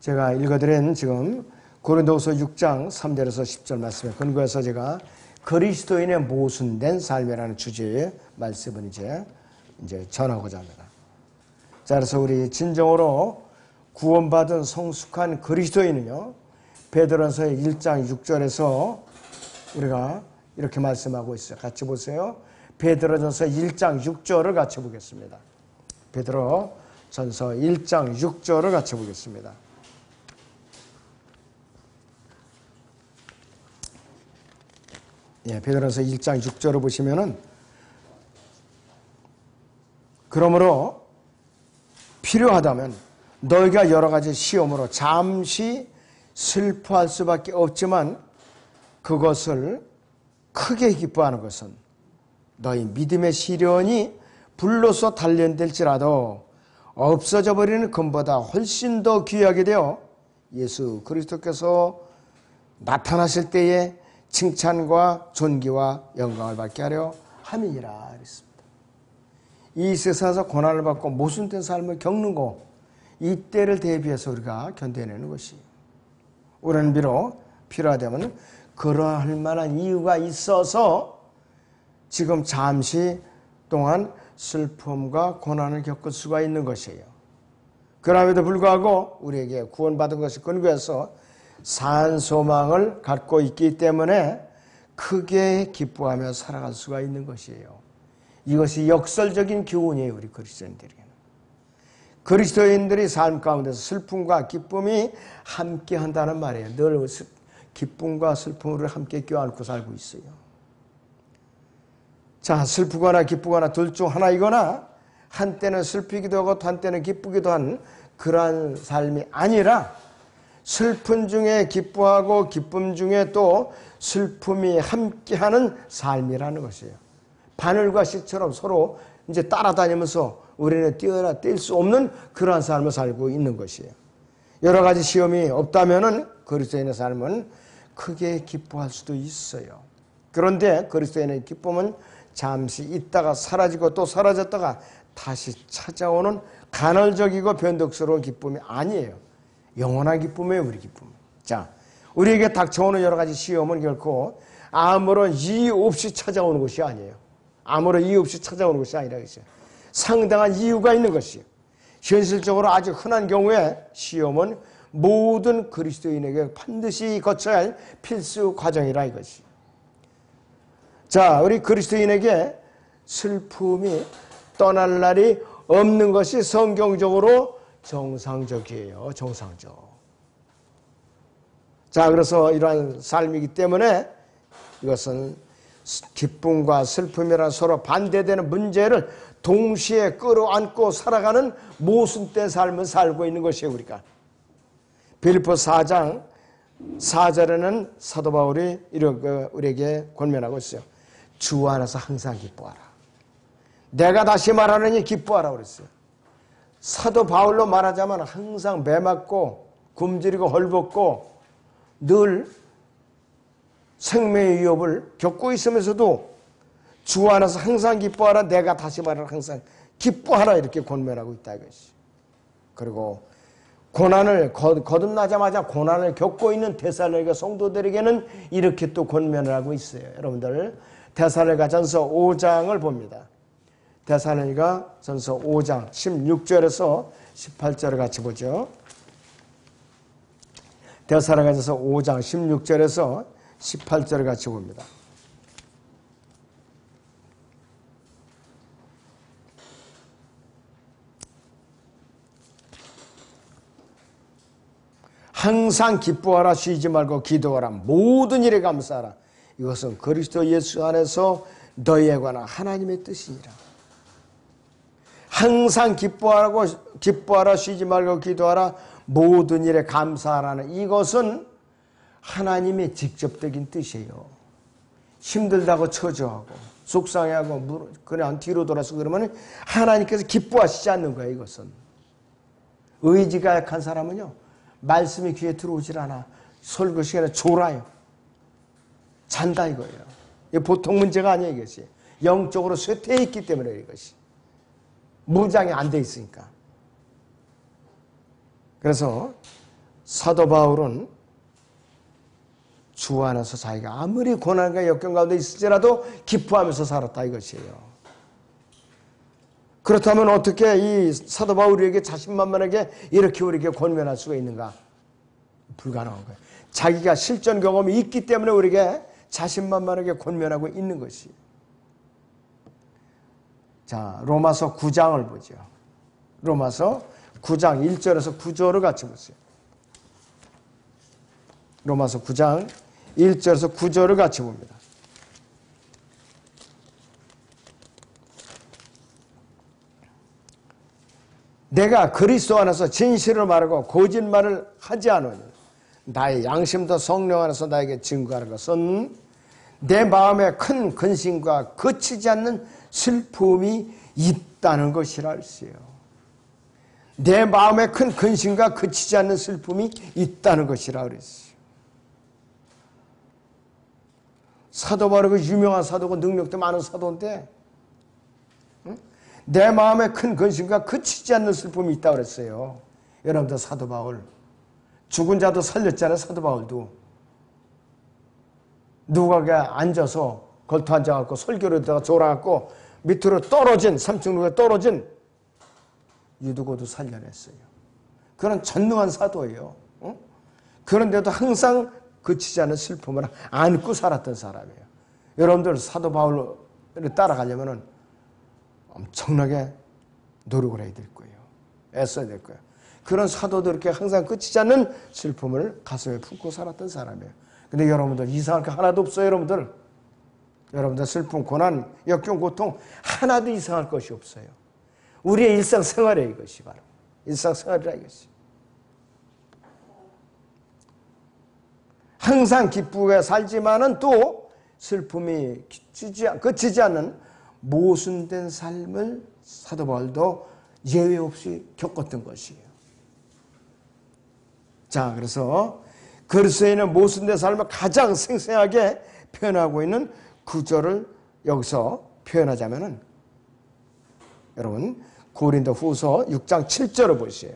제가 읽어드린 지금 고린도후서 6장 3절에서 10절 말씀에 근거해서 제가 그리스도인의 모순된 삶이라는 주제의 말씀을 이제 전하고자 합니다. 자, 그래서 우리 진정으로 구원받은 성숙한 그리스도인은요, 베드로전서의 1장 6절에서 우리가 이렇게 말씀하고 있어요. 같이 보세요. 베드로전서 1장 6절을 같이 보겠습니다. 베드로전서 1장 6절을 같이 보겠습니다. 예, 베드로전서 1장 6절을 보시면은, 그러므로 필요하다면 너희가 여러 가지 시험으로 잠시 슬퍼할 수밖에 없지만 그것을 크게 기뻐하는 것은 너희 믿음의 시련이 불로서 단련될지라도 없어져 버리는 금보다 훨씬 더 귀하게 되어 예수 그리스도께서 나타나실 때에 칭찬과 존귀와 영광을 받게 하려 함이니라 그랬습니다. 이 세상에서 고난을 받고 모순된 삶을 겪는 거, 이때를 대비해서 우리가 견뎌내는 것이, 우리는 비록 필요하다면 그러할 만한 이유가 있어서 지금 잠시 동안 슬픔과 고난을 겪을 수가 있는 것이에요. 그럼에도 불구하고 우리에게 구원받은 것이 근거해서 산 소망을 갖고 있기 때문에 크게 기뻐하며 살아갈 수가 있는 것이에요. 이것이 역설적인 교훈이에요. 우리 그리스도인들에게는. 그리스도인들이 삶 가운데서 슬픔과 기쁨이 함께 한다는 말이에요. 늘 기쁨과 슬픔을 함께 껴안고 살고 있어요. 자, 슬프거나 기쁘거나 둘 중 하나이거나 한때는 슬피기도 하고 한때는 기쁘기도 한 그러한 삶이 아니라 슬픈 중에 기뻐하고 기쁨 중에 또 슬픔이 함께하는 삶이라는 것이에요. 바늘과 씨처럼 서로 이제 따라다니면서 우리는 뛰어나 뛸 수 없는 그러한 삶을 살고 있는 것이에요. 여러 가지 시험이 없다면은 그리스도인의 삶은 크게 기뻐할 수도 있어요. 그런데 그리스도인의 기쁨은 잠시 있다가 사라지고 또 사라졌다가 다시 찾아오는 간헐적이고 변덕스러운 기쁨이 아니에요. 영원한 기쁨이에요, 우리 기쁨. 자, 우리에게 닥쳐오는 여러 가지 시험은 결코 아무런 이유 없이 찾아오는 것이 아니에요. 아무런 이유 없이 찾아오는 것이 아니라 있어요. 상당한 이유가 있는 것이에요. 현실적으로 아주 흔한 경우에 시험은 모든 그리스도인에게 반드시 거쳐야 할 필수 과정이라 이것이. 자, 우리 그리스도인에게 슬픔이 떠날 날이 없는 것이 성경적으로 정상적이에요. 정상적. 자, 그래서 이러한 삶이기 때문에 이것은 기쁨과 슬픔이란 서로 반대되는 문제를 동시에 끌어안고 살아가는 모순된 삶을 살고 있는 것이에요, 우리가. 빌립보 4장 4절에는 사도 바울이 이렇게 우리에게 권면하고 있어요. 주 안에서 항상 기뻐하라. 내가 다시 말하느니 기뻐하라 그랬어요. 사도 바울로 말하자면 항상 매맞고 굶주리고 헐벗고 늘 생명의 위협을 겪고 있으면서도 주 안에서 항상 기뻐하라. 내가 다시 말하라. 항상 기뻐하라. 이렇게 권면하고 있다 이것이. 그리고 고난을 거듭나자마자 고난을 겪고 있는 데살로니가 성도들에게는 이렇게 또 권면을 하고 있어요. 여러분들 데살로니가전서 5장을 봅니다. 데살로니가전서 5장 16절에서 18절을 같이 보죠. 데살로니가전서 5장 16절에서 18절을 같이 봅니다. 항상 기뻐하라. 쉬지 말고 기도하라. 모든 일에 감사하라. 이것은 그리스도 예수 안에서 너희에 관한 하나님의 뜻이니라. 항상 기뻐하라. 쉬지 말고 기도하라. 모든 일에 감사하라는 이것은 하나님의 직접적인 뜻이에요. 힘들다고 처져하고 속상해하고 그냥 뒤로 돌아서 그러면 하나님께서 기뻐하시지 않는 거예요. 이것은. 의지가 약한 사람은요, 말씀이 귀에 들어오질 않아. 설교 시간에 졸아요. 잔다 이거예요. 이게 보통 문제가 아니에요. 이것이. 영적으로 쇠퇴해 있기 때문에 이것이. 무장이 안 돼 있으니까. 그래서 사도 바울은 주 안에서 자기가 아무리 고난과 역경 가운데 있을지라도 기뻐하면서 살았다 이것이에요. 그렇다면 어떻게 이 사도 바울에게 자신만만하게 이렇게 우리에게 권면할 수가 있는가? 불가능한 거예요. 자기가 실전 경험이 있기 때문에 우리에게 자신만만하게 권면하고 있는 것이에요. 자, 로마서 9장을 보죠. 로마서 9장 1절에서 9절을 같이 보세요. 로마서 9장 1절에서 9절을 같이 봅니다. 내가 그리스도 안에서 진실을 말하고 거짓말을 하지 않으니 나의 양심도 성령 안에서 나에게 증거하는 것은 내 마음에 큰 근심과 그치지 않는 슬픔이 있다는 것이라 할지요. 내 마음에 큰 근심과 그치지 않는 슬픔이 있다는 것이라 그랬어요. 사도 바울이 유명한 사도고 능력도 많은 사도인데 내 마음에 큰 근심과 그치지 않는 슬픔이 있다고 그랬어요. 여러분들 사도 바울 죽은 자도 살렸잖아요. 사도 바울도 누가 앉아서 걸터 앉아갖고 설교를 졸아갖고 밑으로 떨어진 3층 떨어진 유두고도 살려냈어요. 그런 전능한 사도예요. 그런데도 항상 그치지 않은 슬픔을 안고 살았던 사람이에요. 여러분들 사도 바울을 따라가려면 엄청나게 노력을 해야 될 거예요. 애써야 될 거예요. 그런 사도도 이렇게 항상 그치지 않는 슬픔을 가슴에 품고 살았던 사람이에요. 근데 여러분들 이상할 게 하나도 없어요. 여러분들 슬픔, 고난, 역경, 고통 하나도 이상할 것이 없어요. 우리의 일상생활이에요. 이것이 바로 일상생활이라 이것이. 항상 기쁘게 살지만은 또 슬픔이 그치지 않는 모순된 삶을 사도 바울도 예외 없이 겪었던 것이에요. 자, 그래서 그리스도인은 모순된 삶을 가장 생생하게 표현하고 있는 구절을 여기서 표현하자면은 여러분 고린도후서 6장 7절을 보세요.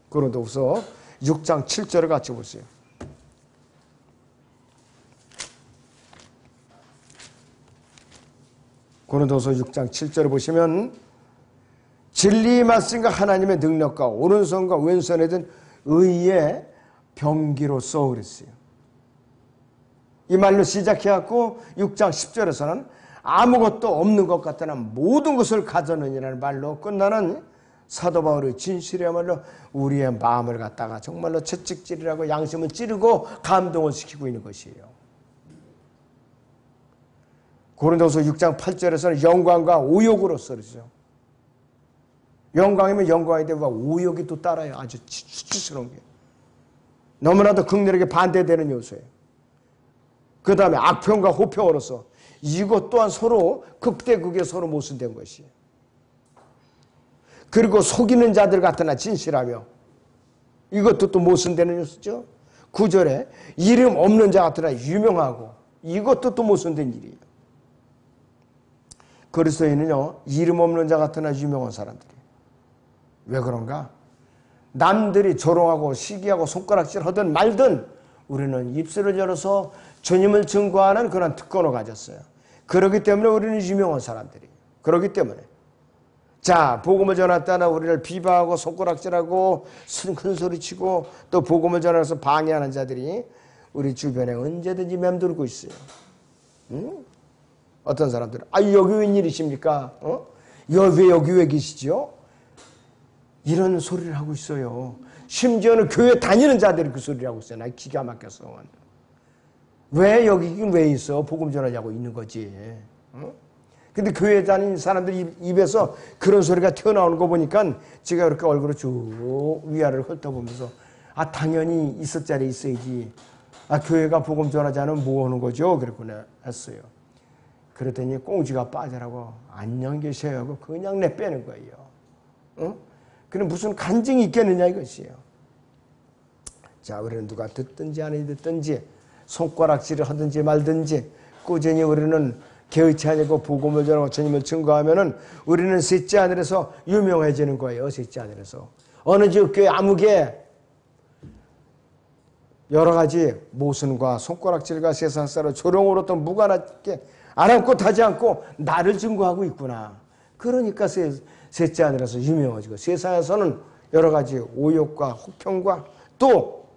고린도후서 6장 7절을 같이 보세요. 고린도서 6장 7절을 보시면 진리의 말씀과 하나님의 능력과 오른손과 왼손에 든 의의 병기로써 그랬어요. 이 말로 시작해갖고 6장 10절에서는 아무것도 없는 것 같으나 모든 것을 가졌느니라는 말로 끝나는 사도 바울의 진실이야말로 우리의 마음을 갖다가 정말로 채찍질이라고 양심을 찌르고 감동을 시키고 있는 것이에요. 고린도서 6장 8절에서는 영광과 오욕으로서 그러죠. 영광이면 영광인데 왜 오욕이 또 따라요. 아주 수치스러운 게. 너무나도 극렬하게 반대되는 요소예요. 그 다음에 악평과 호평으로서 이것 또한 서로 극대극에 서로 모순된 것이에요. 그리고 속이는 자들 같으나 진실하며 이것도 또 모순되는 요소죠. 9절에 이름 없는 자 같으나 유명하고 이것도 또 모순된 일이에요. 그리스도인은요 이름 없는 자 같으나 유명한 사람들이에요. 왜 그런가? 남들이 조롱하고 시기하고 손가락질 하든 말든 우리는 입술을 열어서 주님을 증거하는 그런 특권을 가졌어요. 그렇기 때문에 우리는 유명한 사람들이에요. 그렇기 때문에 자 복음을 전할 때나 우리를 비방하고 손가락질하고 큰 소리치고 또 복음을 전해서 방해하는 자들이 우리 주변에 언제든지 맴돌고 있어요. 응? 어떤 사람들은 여기 웬일이십니까? 왜 여기 왜 계시죠? 이런 소리를 하고 있어요. 심지어는 교회 다니는 자들이 그 소리를 하고 있어요. 나 기가 막혔어. 왜 여기 왜 있어? 복음 전하자고 있는 거지. 근데 교회 다니는 사람들 입에서 그런 소리가 튀어나오는 거 보니까 제가 이렇게 얼굴을 쭉 위아래를 훑어보면서 당연히 있을 자리에 있어야지. 교회가 복음 전하자는 뭐 하는 거죠? 그랬구나 했어요. 그랬더니 꽁지가 빠져라고 안녕 계셔요 하고 그냥 내빼는 거예요. 그럼 무슨 간증이 있겠느냐 이것이에요. 자, 우리는 누가 듣든지 안 듣든지 손가락질을 하든지 말든지 꾸준히 우리는 개의치 아니고 복음을 전하고 주님을 증거하면은 우리는 셋째 하늘에서 유명해지는 거예요. 셋째 하늘에서 어느 지역 교회 아무개 여러 가지 모순과 손가락질과 세상사로 조롱으로부터 무관하게 아랑곳 하지 않고 나를 증거하고 있구나. 그러니까 셋째 아들에서 유명해지고 세상에서는 여러 가지 오욕과 혹평과 또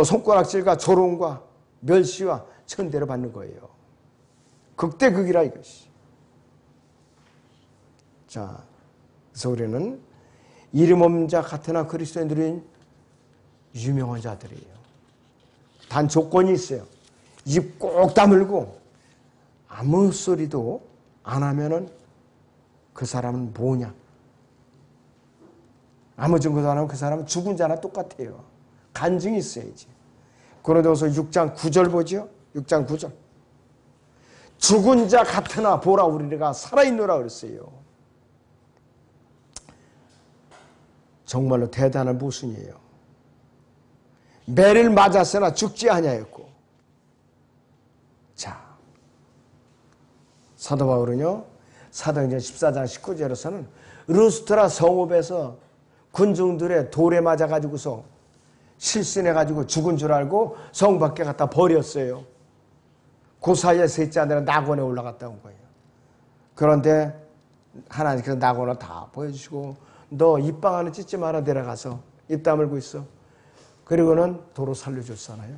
손가락질과 조롱과 멸시와 천대를 받는 거예요. 극대극이라 이것이. 자, 그래서 우리는 이름 없는 자 같으나 그리스도인들은 유명한 자들이에요. 단 조건이 있어요. 입 꼭 다물고 아무 소리도 안 하면은 그 사람은 뭐냐? 아무 증거도 안 하면 그 사람은 죽은 자나 똑같아요. 간증이 있어야지. 고린도후서 6장 9절 보죠? 6장 9절. 죽은 자 같으나 보라 우리가 살아있노라 그랬어요. 정말로 대단한 모순이에요. 매를 맞았으나 죽지 아니하였고. 자, 사도 바울은요, 사도행전 14장 19절에서는 루스트라 성읍에서 군중들의 돌에 맞아가지고서 실신해가지고 죽은 줄 알고 성 밖에 갖다 버렸어요. 그 사이에 셋째 아들은 낙원에 올라갔다 온 거예요. 그런데 하나님께서 낙원을 다 보여주시고 너 입방 안에 찢지 마라 내려가서 입 다물고 있어. 그리고는 도로 살려줬잖아요.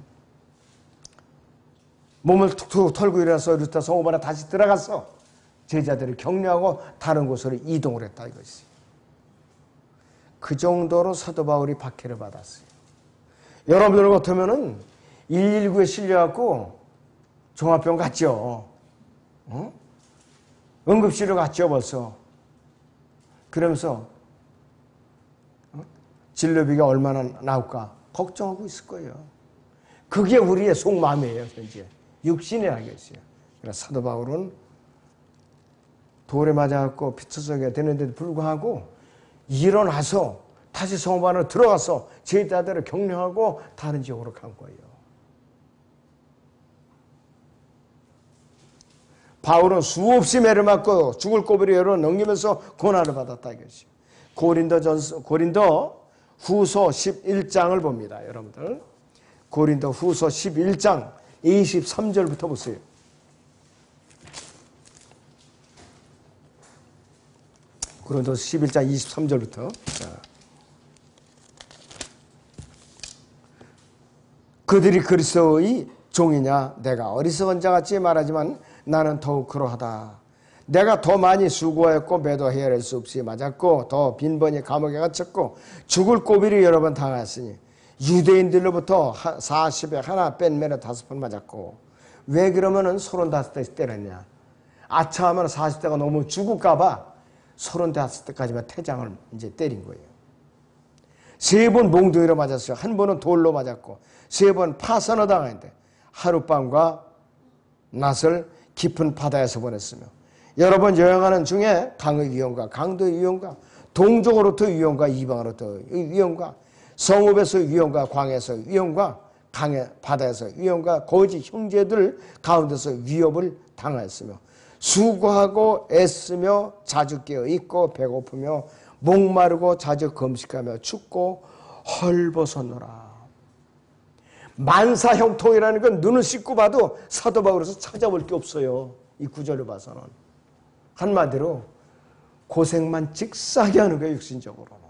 몸을 툭툭 털고 일어나서 루스트라 성읍 안에 다시 들어가서 제자들을 격려하고 다른 곳으로 이동을 했다 이것이. 그 정도로 사도 바울이 박해를 받았어요. 여러분들 같으면은 119에 실려갖고 종합병 갔죠. 응급실로 갔죠 벌써. 그러면서 진료비가 얼마나 나올까 걱정하고 있을 거예요. 그게 우리의 속마음이에요. 현재 육신이라는 게 있어요. 그래서 사도 바울은 돌에 맞아갖고 피투성이가 되는데도 불구하고 일어나서 다시 성읍 안으로 들어가서 제자들을 격려하고 다른 지역으로 간 거예요. 바울은 수없이 매를 맞고 죽을 고비를 열어 넘기면서 고난을 받았다 이것이. 고린도 후서 11장을 봅니다. 여러분들 고린도 후서 11장 23절부터 보세요. 고린도 11장 23절부터. 그들이 그리스도의 종이냐? 내가 어리석은 자같이 말하지만 나는 더욱 그러하다. 내가 더 많이 수고하였고 매도 헤아릴 수 없이 맞았고 더 빈번히 감옥에 갇혔고 죽을 고비를 여러 번 당하였으니 유대인들로부터 40에 하나 뺀 매를 5번 맞았고. 왜 그러면은 35대씩 때렸냐? 아차하면 40대가 너무 죽을까봐 35대까지만 태장을 이제 때린 거예요. 3번 몽둥이로 맞았어요. 한 번은 돌로 맞았고 3번 파선을 당했는데 하룻밤과 낮을 깊은 바다에서 보냈으며 여러 번 여행하는 중에 강의 위험과 강도의 위험과 동쪽으로부터 위험과 이방으로부터 위험과 성읍에서 위험과 광에서 위험과 강의 바다에서 위험과 거짓 형제들 가운데서 위협을 당하였으며 수고하고 애쓰며 자주 깨어 있고 배고프며 목마르고 자주 금식하며 춥고 헐벗었노라. 만사형통이라는 건 눈을 씻고 봐도 사도 바울에서 찾아볼 게 없어요. 이 구절을 봐서는. 한마디로 고생만 직사하게 하는 거예요. 육신적으로는.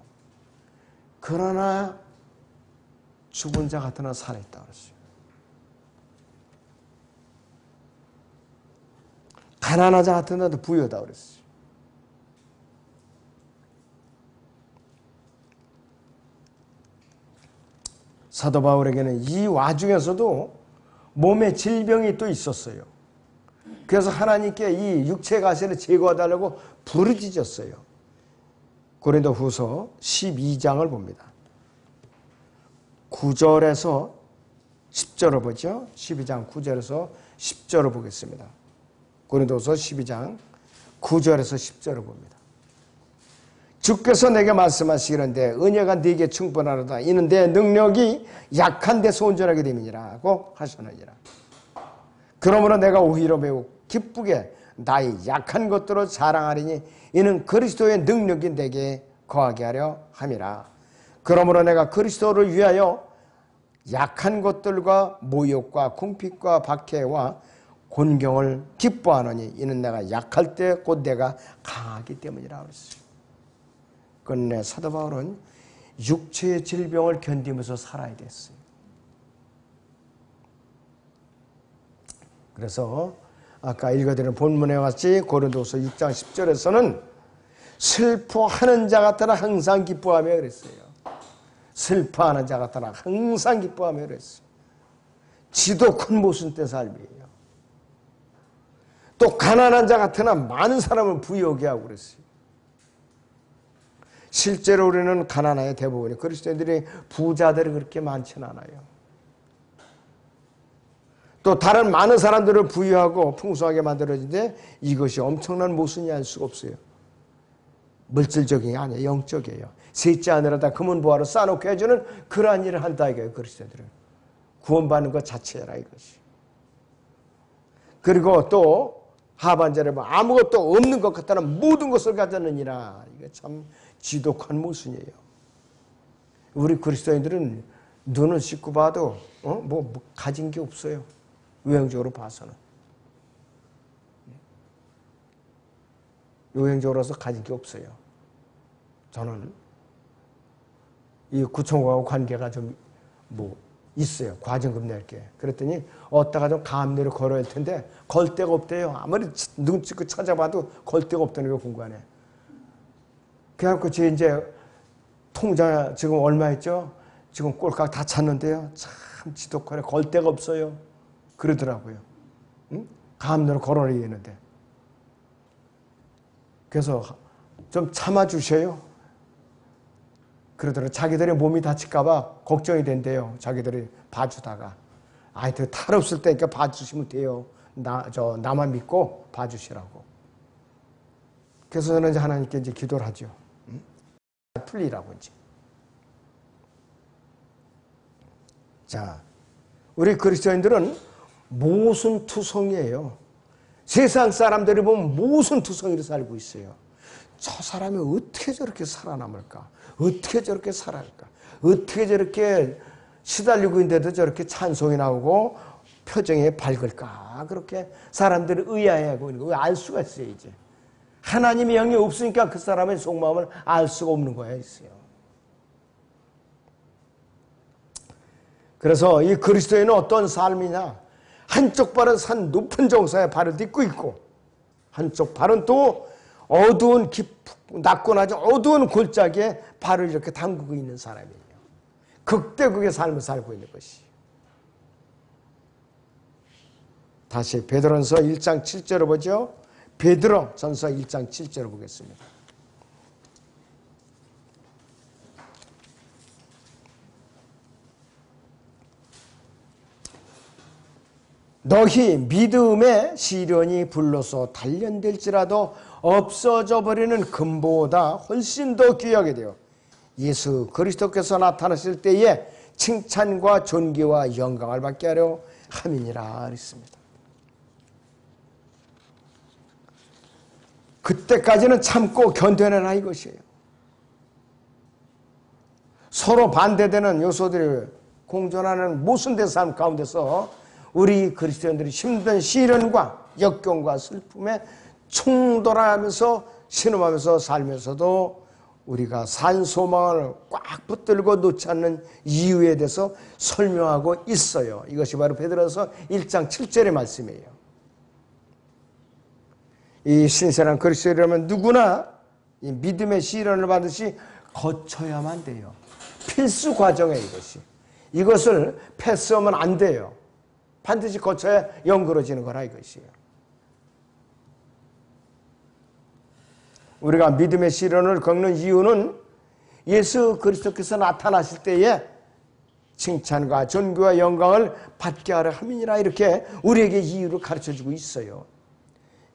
그러나 죽은 자 같으나 살아있다 그랬어요. 가난한 자 같으나 부유하다 그랬어요. 사도 바울에게는 이 와중에서도 몸에 질병이 또 있었어요. 그래서 하나님께 이 육체 가시를 제거해달라고 부르짖었어요. 고린도 후서 12장을 봅니다. 9절에서 10절을 보죠. 12장 9절에서 10절을 보겠습니다. 고린도후서 12장 9절에서 10절을 봅니다. 주께서 내게 말씀하시기는데 은혜가 네게 충분하다. 이는 내 능력이 약한 데서 온전하게 됨이니라고 하셨느니라. 그러므로 내가 오히려 매우 기쁘게 나의 약한 것들을 자랑하리니 이는 그리스도의 능력이 내게 거하게 하려 함이라. 그러므로 내가 그리스도를 위하여 약한 것들과 모욕과 궁핍과 박해와 곤경을 기뻐하노니 이는 내가 약할 때 곧 내가 강하기 때문이라 그랬어요. 끝내 사도 바울은 육체의 질병을 견디면서 살아야 됐어요. 그래서 아까 읽어드린 본문에 같이 고린도서 6장 10절에서는 슬퍼하는 자 같으나 항상 기뻐하며 그랬어요. 슬퍼하는 자 같으나 항상 기뻐하며 그랬어요. 지독한 모순된 삶이에요. 또 가난한 자 같으나 많은 사람을 부유하게 하고 그랬어요. 실제로 우리는 가난해요. 대부분이 그리스도인들이 부자들이 그렇게 많지는 않아요. 또 다른 많은 사람들을 부유하고 풍성하게 만들어지는데 이것이 엄청난 모순이 알 수가 없어요. 물질적인 게 아니에요. 영적이에요. 셋째 하늘에다 금은보화로 쌓아놓게 해주는 그러한 일을 한다 이거예요. 그리스도인들은 구원받는 것 자체라 이것이. 그리고 또 하반절에 보면 아무것도 없는 것 같다는 모든 것을 가졌느니라. 이게 참 지독한 모순이에요. 우리 그리스도인들은 눈을 씻고 봐도 뭐 가진 게 없어요. 외형적으로 봐서는. 외형적으로서 가진 게 없어요. 저는 이 구청하고 관계가 좀 있어요. 과징금 낼게. 그랬더니 어디다가 좀 감리를 걸어야 할 텐데 걸 데가 없대요. 아무리 눈 찍고 찾아봐도 걸 데가 없다는 거 공간에. 그래갖고 제 이제 통장 지금 얼마 있죠? 지금 꼴깍 다 찼는데요. 참 지독하네. 걸 데가 없어요. 그러더라고요. 응? 감리를 걸어야 되는데. 그래서 좀 참아주셔요. 그러더라고요. 자기들의 몸이 다칠까봐 걱정이 된대요. 자기들이 봐주다가. 아이, 탈 없을 때니까 봐주시면 돼요. 나만 믿고 봐주시라고. 그래서 저는 이제 하나님께 이제 기도를 하죠. 응? 풀리라고 이제. 자, 우리 그리스도인들은 모순투성이에요. 세상 사람들이 보면 모순투성이로 살고 있어요. 저 사람이 어떻게 저렇게 살아남을까? 어떻게 저렇게 살아갈까? 어떻게 저렇게 시달리고 있는데도 저렇게 찬송이 나오고 표정이 밝을까? 그렇게 사람들이 의아해하고 있는 거 알 수가 있어요. 이제 하나님의 영이 없으니까 그 사람의 속마음을 알 수가 없는 거야 있어요. 그래서 이 그리스도인은 어떤 삶이냐? 한쪽 발은 산 높은 정상에 발을 딛고 있고 한쪽 발은 또 어두운 낮고 낮은 어두운 골짜기에 발을 이렇게 담그고 있는 사람이에요. 극대극의 삶을 살고 있는 것이. 다시 베드로전서 1장 7절을 보죠. 베드로전서 1장 7절을 보겠습니다. 너희 믿음의 시련이 불로서 단련될지라도 없어져 버리는 금보다 훨씬 더 귀하게 되어 예수 그리스도께서 나타나실 때에 칭찬과 존귀와 영광을 받게 하려 함이니라 그랬습니다. 그때까지는 참고 견뎌내라 이것이에요. 서로 반대되는 요소들이 공존하는 모순된 삶 가운데서 우리 그리스도인들이 힘든 시련과 역경과 슬픔에 충돌하면서 신음하면서 살면서도 우리가 산 소망을 꽉 붙들고 놓지 않는 이유에 대해서 설명하고 있어요. 이것이 바로 베드로전서 1장 7절의 말씀이에요. 이 신실한 그리스도인이라면 누구나 이 믿음의 시련을 반드시 거쳐야만 돼요. 필수 과정이에요. 이것을 패스하면 안 돼요. 반드시 거쳐야 영그러지는 거라 이것이에요. 우리가 믿음의 시련을 겪는 이유는 예수 그리스도께서 나타나실 때에 칭찬과 존귀와 영광을 받게 하려 함이니라 이렇게 우리에게 이유를 가르쳐주고 있어요.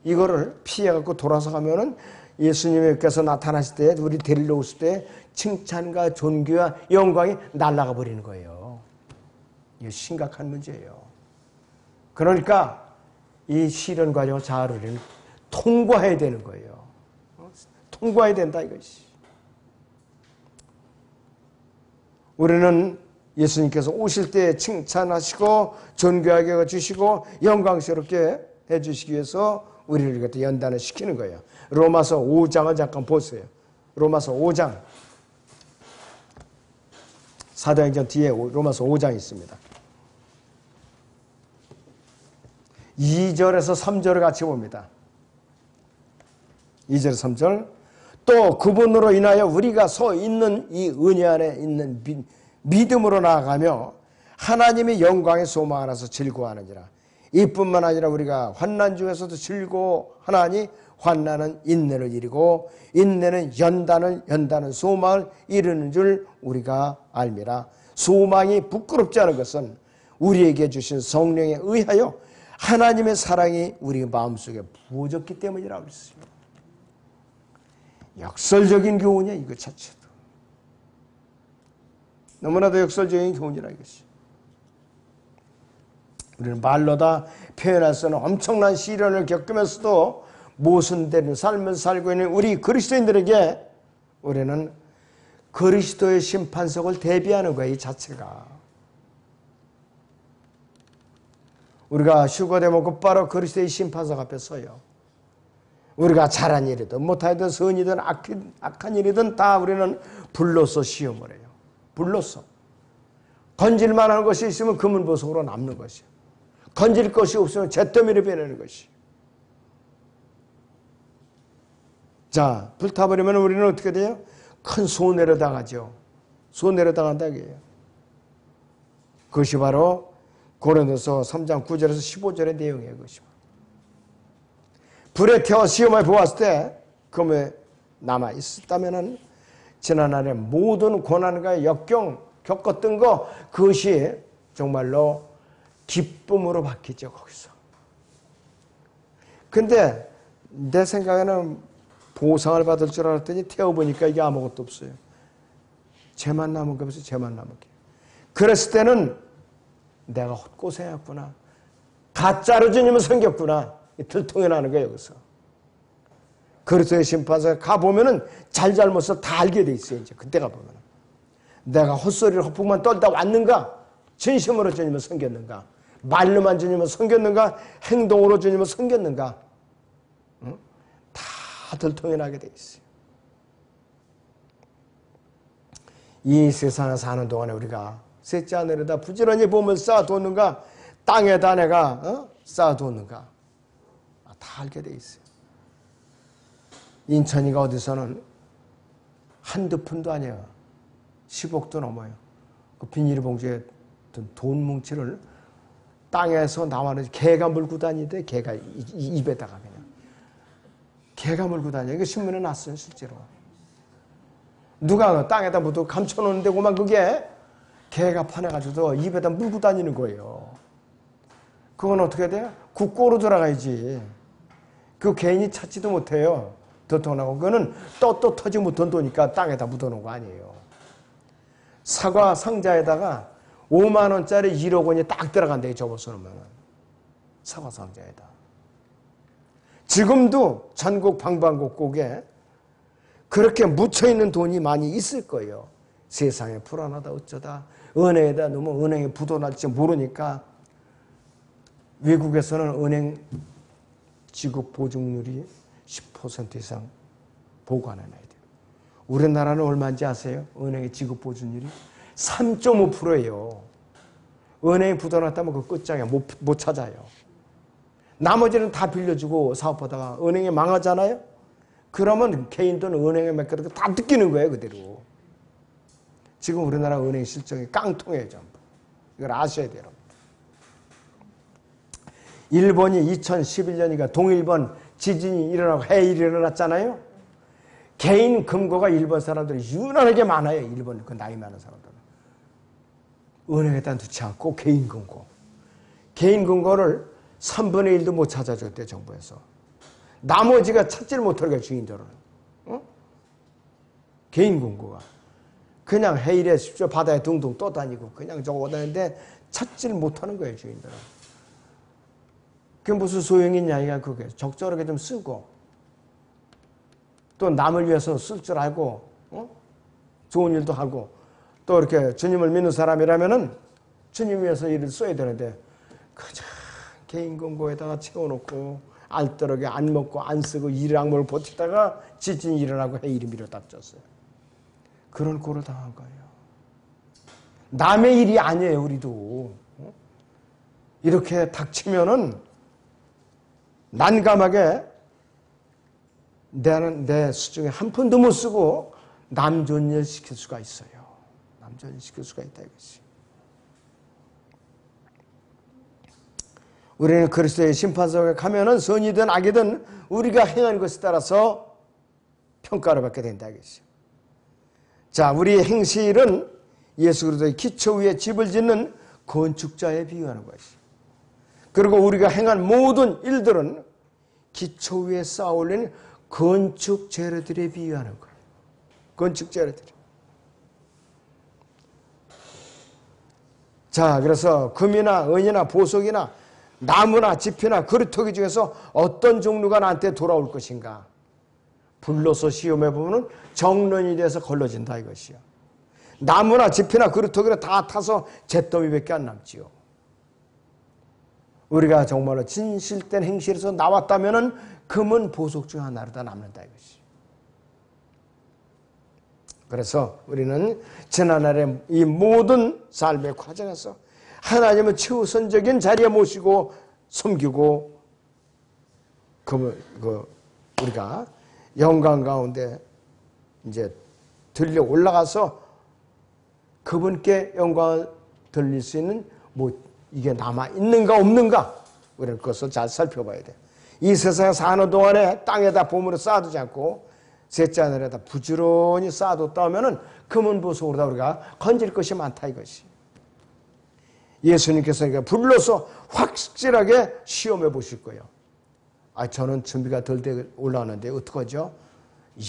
이거를 피해갖고 돌아서 가면은 예수님께서 나타나실 때 우리 데리러 오실 때 칭찬과 존귀와 영광이 날아가 버리는 거예요. 이게 심각한 문제예요. 그러니까 이 시련 과정을 잘 우리는 통과해야 되는 거예요. 통과해야 된다 이것이. 우리는 예수님께서 오실 때 칭찬하시고 존귀하게 주시고 영광스럽게 해주시기 위해서 우리를 이렇게 연단을 시키는 거예요. 로마서 5장을 잠깐 보세요. 로마서 5장. 사도행전 뒤에 로마서 5장이 있습니다. 2절에서 3절을 같이 봅니다. 2절 3절. 또 그분으로 인하여 우리가 서 있는 이 은혜 안에 있는 믿음으로 나아가며 하나님의 영광의 소망 안에서 즐거워하느니라. 이뿐만 아니라 우리가 환난 중에서도 즐거워하나니 환난은 인내를 이루고 인내는 연단은 소망을 이루는 줄 우리가 알미라. 소망이 부끄럽지 않은 것은 우리에게 주신 성령에 의하여 하나님의 사랑이 우리 마음속에 부어졌기 때문이라고 했습니다. 역설적인 교훈이야 이거 자체도. 너무나도 역설적인 교훈이라 이것이. 우리는 말로 다 표현할 수 없는 엄청난 시련을 겪으면서도 모순되는 삶을 살고 있는 우리 그리스도인들에게 우리는 그리스도의 심판석을 대비하는 거예요. 이 자체가. 우리가 휴거되면 곧바로 그리스도의 심판석 앞에 서요. 우리가 잘한 일이든 못하든 선이든 악한 일이든 다 우리는 불로서 시험을 해요. 불로서. 건질 만한 것이 있으면 금은보석으로 남는 것이요. 건질 것이 없으면 잿더미를 빼내는 것이. 자, 불타버리면 우리는 어떻게 돼요? 큰 손해를 당하죠. 손해를 당한다 이게요. 그것이 바로 고린도서 3장 9절에서 15절의 내용이에요. 그것이. 불에 태워 시험을 보았을 때 금에 남아 있었다면은 지난날의 모든 고난과 역경 겪었던 거 그것이 정말로 기쁨으로 바뀌죠. 거기서. 근데 내 생각에는 보상을 받을 줄 알았더니 태워보니까 이게 아무것도 없어요. 죄만 남은 게 없어요. 죄만 남은 게. 그랬을 때는 내가 헛고생했구나. 가짜로 주님을 섬겼구나. 들통이 나는 거예요. 여기서. 그리스도의 심판서에 가보면은 잘잘못을 다 알게 돼 있어요. 이제 그때 가보면 내가 헛소리를 헛북만 떨다 왔는가? 진심으로 주님을 섬겼는가? 말로만 주님을 섬겼는가? 행동으로 주님을 섬겼는가? 응? 다 들통이 나게 돼 있어요. 이 세상을 사는 동안에 우리가 셋째 하늘에다 부지런히 봄을 쌓아뒀는가? 땅에다 내가 쌓아뒀는가? 다 알게 돼 있어요. 인천이가 어디서는 한두 푼도 아니에요. 10억도 넘어요. 그 비닐봉지에 돈 뭉치를 땅에서 나와는 개가 물고 다니대. 개가 입에다가 그냥. 개가 물고 다녀. 이거 신문에 났어요. 실제로. 누가 땅에다 묻어 감춰놓는데 그만 그게 개가 파내가지고 입에다 물고 다니는 거예요. 그건 어떻게 돼요? 국고로 들어가야지. 그 개인이 찾지도 못해요. 도통나고. 그거는 또 터지 못한 돈이니까 땅에다 묻어놓은 거 아니에요. 사과 상자에다가 5만 원짜리 1억 원이 딱 들어간대요. 접어서놓으면. 사과 상자에다. 지금도 전국 방방곡곡에 그렇게 묻혀있는 돈이 많이 있을 거예요. 세상에 불안하다 어쩌다 은행에다 넣으면 은행에 부도날지 모르니까 외국에서는 은행 지급 보증률이 10% 이상 보관해놔야 돼요. 우리나라는 얼마인지 아세요? 은행의 지급 보증률이 3.5%예요. 은행에 부도났다면 그 끝장에 못 찾아요. 나머지는 다 빌려주고 사업하다가 은행에 망하잖아요? 그러면 개인들은 은행에 맡겨도 다 뜯기는 거예요. 그대로. 지금 우리나라 은행 실정이 깡통이에요. 전부. 이걸 아셔야 돼요. 일본이 2011년이니까 동일본 지진이 일어나고 해일이 일어났잖아요. 개인 금고가 일본 사람들이 유난하게 많아요. 일본 그 나이 많은 사람들은. 은행에다 넣지 않고 개인 금고. 개인 금고를 3분의 1도 못 찾아줬대 정부에서. 나머지가 찾질 못하게 주인들은. 개인 금고가. 그냥 해일에 십시오 바다에 둥둥 떠다니고 그냥 저거 다니는데 찾질 못하는 거예요. 주인들은. 그게 무슨 소용이 있냐 이가 그게. 적절하게 좀 쓰고 또 남을 위해서 쓸 줄 알고 좋은 일도 하고 또 이렇게 주님을 믿는 사람이라면은 주님 위해서 일을 써야 되는데 그저 개인 금고에다가 채워놓고 알뜰하게 안 먹고 안 쓰고 일악물을 버티다가 지진이 일어나고 해일이 밀어닥쳤어요. 그런 꼴을 당한 거예요. 남의 일이 아니에요. 우리도 이렇게 닥치면은 난감하게 내 수중에 한 푼도 못 쓰고 남 좋은 일 시킬 수가 있어요. 남 좋은 일 시킬 수가 있다 이것이. 우리는 그리스도의 심판석에 가면은 선이든 악이든 우리가 행한 것에 따라서 평가를 받게 된다 이것이. 자, 우리의 행실은 예수 그리스도의 기초 위에 집을 짓는 건축자에 비유하는 것이. 그리고 우리가 행한 모든 일들은 기초 위에 쌓아 올린 건축 재료들에 비유하는 거예요. 건축 재료들. 자, 그래서 금이나 은이나 보석이나 나무나 지피나 그루터기 중에서 어떤 종류가 나한테 돌아올 것인가? 불로서 시험해 보면 정론이 돼서 걸러진다 이것이요. 나무나 지피나 그루터기를 다 타서 잿더미밖에 안 남지요. 우리가 정말로 진실된 행실에서 나왔다면은 금은 보석 중 하나로 다 남는다 이것이. 그래서 우리는 지난날의 이 모든 삶의 과정에서 하나님을 최우선적인 자리에 모시고 섬기고 우리가 영광 가운데 이제 들려 올라가서 그분께 영광을 돌릴 수 있는 이게 남아 있는가 없는가 우리는 그것을 잘 살펴봐야 돼. 이 세상에 사는 동안에 땅에다 보물을 쌓아두지 않고 셋째 하늘에다 부지런히 쌓아뒀다 하면은 금은 보석으로 다 우리가 건질 것이 많다 이것이. 예수님께서 불러서 확실하게 시험해 보실 거예요. 저는 준비가 덜 돼 올라오는데 어떡하죠?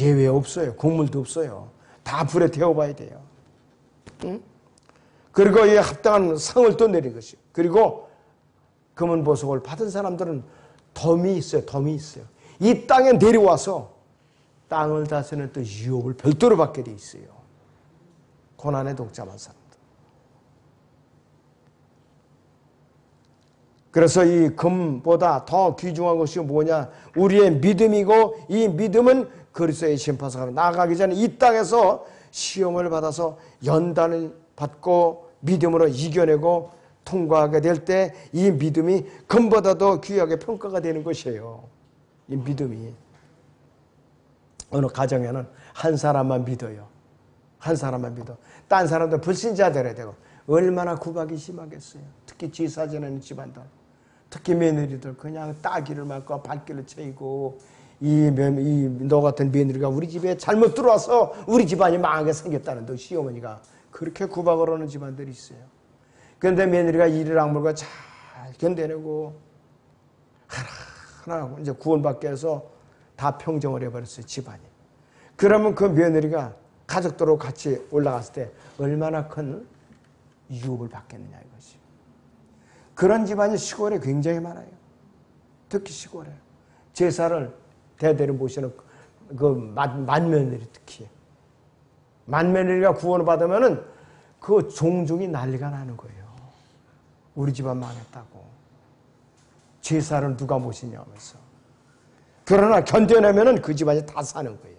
예외 없어요. 곡물도 없어요. 다 불에 태워봐야 돼요. 응? 그리고 이에 합당한 상을 또 내린 것이요. 그리고 금은 보석을 받은 사람들은 덤이 있어요. 덤이 있어요. 이 땅에 내려와서 땅을 다스리는 또 유업을 별도로 받게 돼 있어요. 고난에 동참한 사람들. 그래서 이 금보다 더 귀중한 것이 뭐냐? 우리의 믿음이고 이 믿음은 그리스도의 심판석으로 나아가기 전에 이 땅에서 시험을 받아서 연단을 받고 믿음으로 이겨내고 통과하게 될 때 이 믿음이 금보다 더 귀하게 평가가 되는 것이에요. 이 믿음이. 어느 가정에는 한 사람만 믿어요. 한 사람만 믿어. 딴 사람들 불신자들에 되고 얼마나 구박이 심하겠어요. 특히 제사 지내는 집안들. 특히 며느리들 그냥 따기를 맞고 발길을 채이고 너 같은 며느리가 우리 집에 잘못 들어와서 우리 집안이 망하게 생겼다는 듯 시어머니가 그렇게 구박을 하는 집안들이 있어요. 그런데 며느리가 이를 악물고 잘 견뎌내고 하나 이제 구원받게 해서 다 평정을 해버렸어요. 집안이. 그러면 그 며느리가 가족들하고 같이 올라갔을 때 얼마나 큰 유업을 받겠느냐 이것이. 그런 집안이 시골에 굉장히 많아요. 특히 시골에. 제사를 대대로 모시는 그 맏며느리 특히. 맏며느리가 구원을 받으면은 그 종종이 난리가 나는 거예요. 우리 집안 망했다고. 제사를 누가 모시냐 하면서. 그러나 견뎌내면은 그 집안이 다 사는 거예요.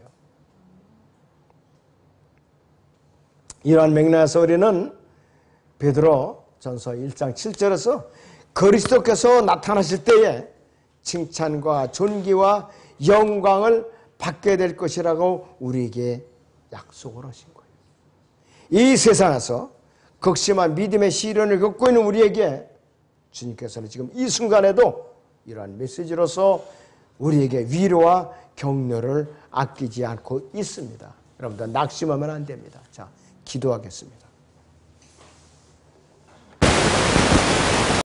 이러한 맥락에서 우리는 베드로 전서 1장 7절에서 그리스도께서 나타나실 때에 칭찬과 존귀와 영광을 받게 될 것이라고 우리에게 약속을 하신 거예요. 이 세상에서 극심한 믿음의 시련을 겪고 있는 우리에게 주님께서는 지금 이 순간에도 이러한 메시지로서 우리에게 위로와 격려를 아끼지 않고 있습니다. 여러분들 낙심하면 안 됩니다. 자, 기도하겠습니다.